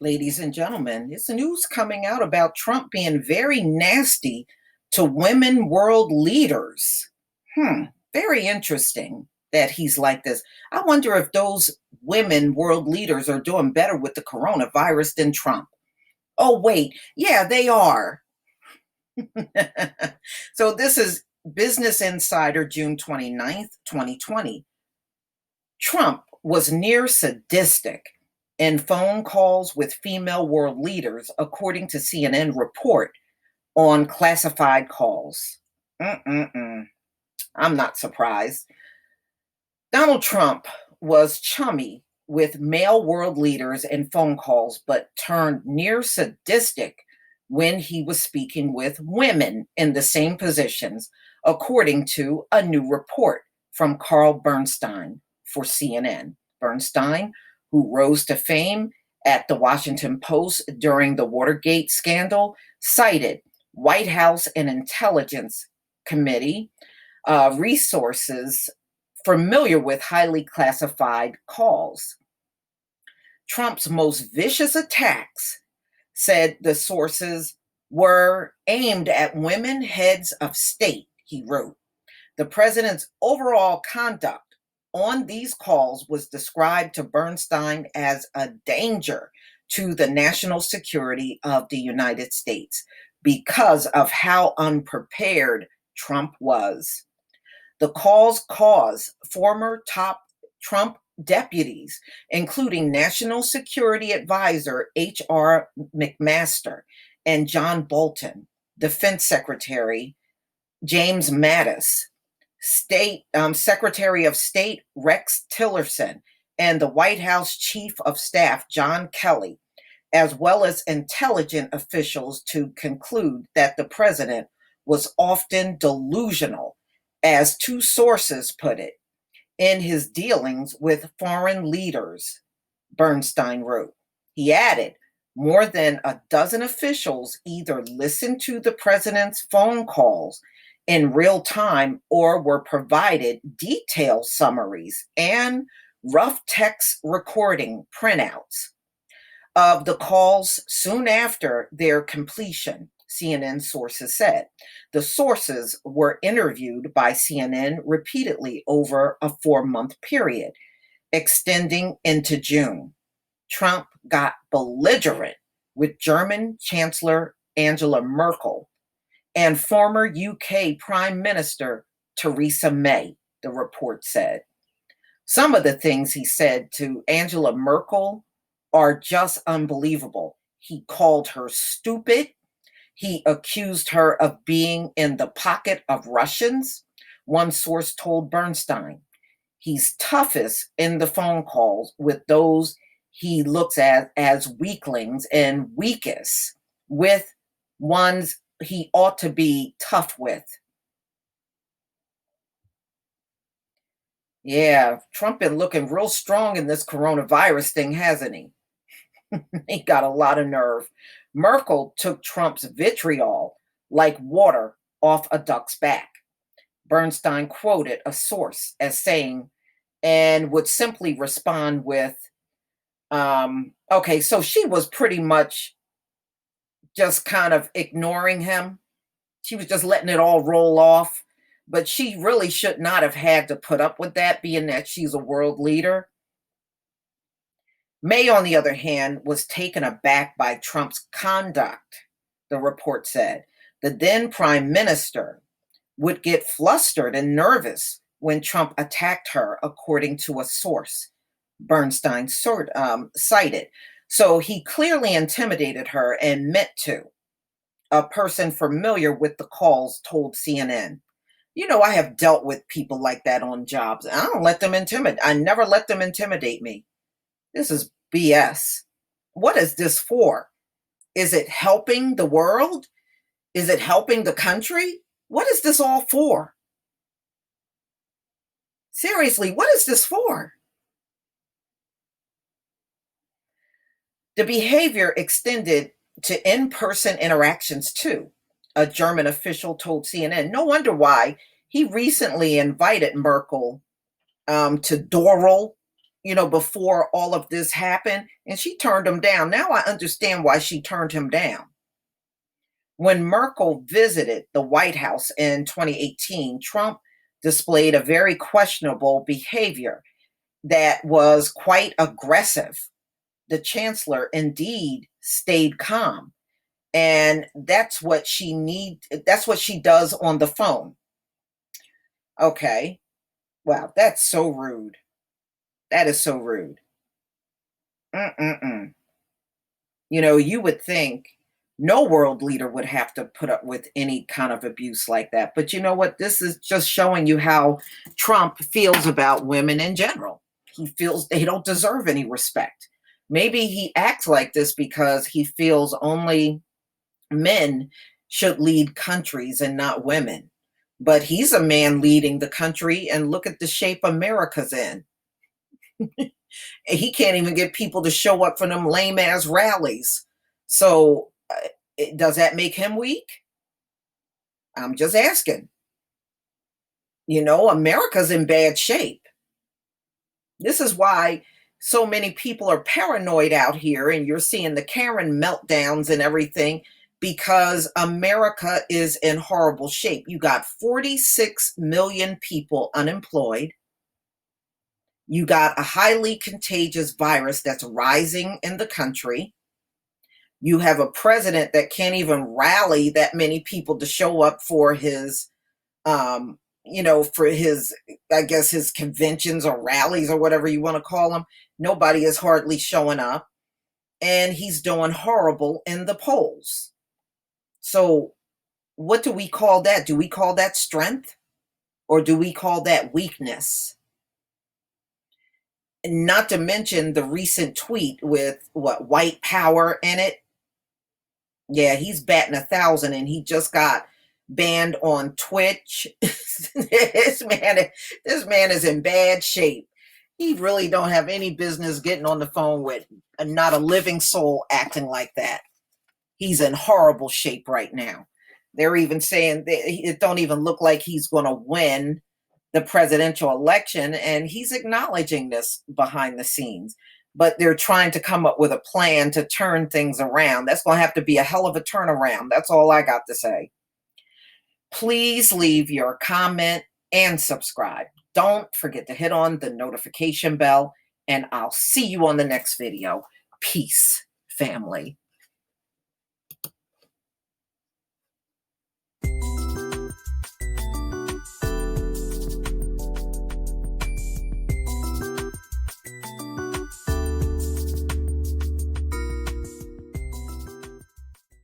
Ladies and gentlemen, it's news coming out about Trump being very nasty to women world leaders. Hmm, very interesting that he's like this. I wonder if those women world leaders are doing better with the coronavirus than Trump. Oh, wait, yeah, they are. So this is Business Insider, June 29th, 2020. Trump was near sadistic in phone calls with female world leaders, according to CNN report on classified calls. Mm-mm-mm. I'm not surprised. Donald Trump was chummy with male world leaders in phone calls, but turned near sadistic when he was speaking with women in the same positions, according to a new report from Carl Bernstein for CNN. Bernstein, who rose to fame at the Washington Post during the Watergate scandal, cited White House and Intelligence Committee resources familiar with highly classified calls. Trump's most vicious attacks, said the sources, were aimed at women heads of state, he wrote. The president's overall conduct on these calls was described to Bernstein as a danger to the national security of the United States because of how unprepared Trump was. The calls caused former top Trump deputies, including National Security Advisor H.R. McMaster and John Bolton, Defense Secretary James Mattis, Secretary of State Rex Tillerson, and the White House Chief of Staff John Kelly, as well as intelligence officials, to conclude that the president was often delusional, as two sources put it, in his dealings with foreign leaders, Bernstein wrote. He added, more than a dozen officials either listened to the president's phone calls in real time or were provided detailed summaries and rough text recording printouts of the calls soon after their completion, CNN sources said. The sources were interviewed by CNN repeatedly over a 4-month period, extending into June. Trump got belligerent with German Chancellor Angela Merkel and former UK Prime Minister Theresa May, the report said. Some of the things he said to Angela Merkel are just unbelievable. He called her stupid. He accused her of being in the pocket of Russians, one source told Bernstein. He's toughest in the phone calls with those he looks at as weaklings and weakest with ones he ought to be tough with. Yeah, Trump been looking real strong in this coronavirus thing, hasn't he? He got a lot of nerve. Merkel took Trump's vitriol like water off a duck's back. Bernstein quoted a source as saying, and would simply respond with, okay, so she was pretty much just kind of ignoring him. She was just letting it all roll off. But she really should not have had to put up with that, being that she's a world leader. May, on the other hand, was taken aback by Trump's conduct, the report said. The then prime minister would get flustered and nervous when Trump attacked her, according to a source Bernstein cited. So he clearly intimidated her and meant to. A person familiar with the calls told CNN. You know, I have dealt with people like that on jobs. I don't let them intimidate. I never let them intimidate me. This is BS. What is this for? Is it helping the world? Is it helping the country? What is this all for? Seriously, what is this for? The behavior extended to in-person interactions too, a German official told CNN. No wonder why he recently invited Merkel to Doral, before all of this happened, and she turned him down. Now I understand why she turned him down. When Merkel visited the White House in 2018, Trump displayed a very questionable behavior that was quite aggressive. The chancellor indeed stayed calm, and that's what she does on the phone. Okay. Wow, that's so rude. That is so rude. Mm-mm-mm. You would think no world leader would have to put up with any kind of abuse like that. But you know what? This is just showing you how Trump feels about women in general. He feels they don't deserve any respect. Maybe he acts like this because he feels only men should lead countries and not women. But he's a man leading the country, and look at the shape America's in. He can't even get people to show up for them lame ass rallies. So, does that make him weak? I'm just asking. America's in bad shape. This is why so many people are paranoid out here, and you're seeing the Karen meltdowns and everything because America is in horrible shape. You got 46 million people unemployed. You got a highly contagious virus that's rising in the country. You have a president that can't even rally that many people to show up for his, for his, I guess, his conventions or rallies or whatever you want to call them. Nobody is hardly showing up, and he's doing horrible in the polls. So, what do we call that? Do we call that strength, or do we call that weakness? Not to mention the recent tweet with white power in it. Yeah, he's batting 1,000, and he just got banned on Twitch. this man is in bad shape. He really don't have any business getting on the phone with not a living soul acting like that. He's in horrible shape right now. They're even saying that it don't even look like he's going to win the presidential election, and he's acknowledging this behind the scenes. But they're trying to come up with a plan to turn things around. That's going to have to be a hell of a turnaround. That's all I got to say. Please leave your comment and subscribe. Don't forget to hit on the notification bell, and I'll see you on the next video. Peace, family.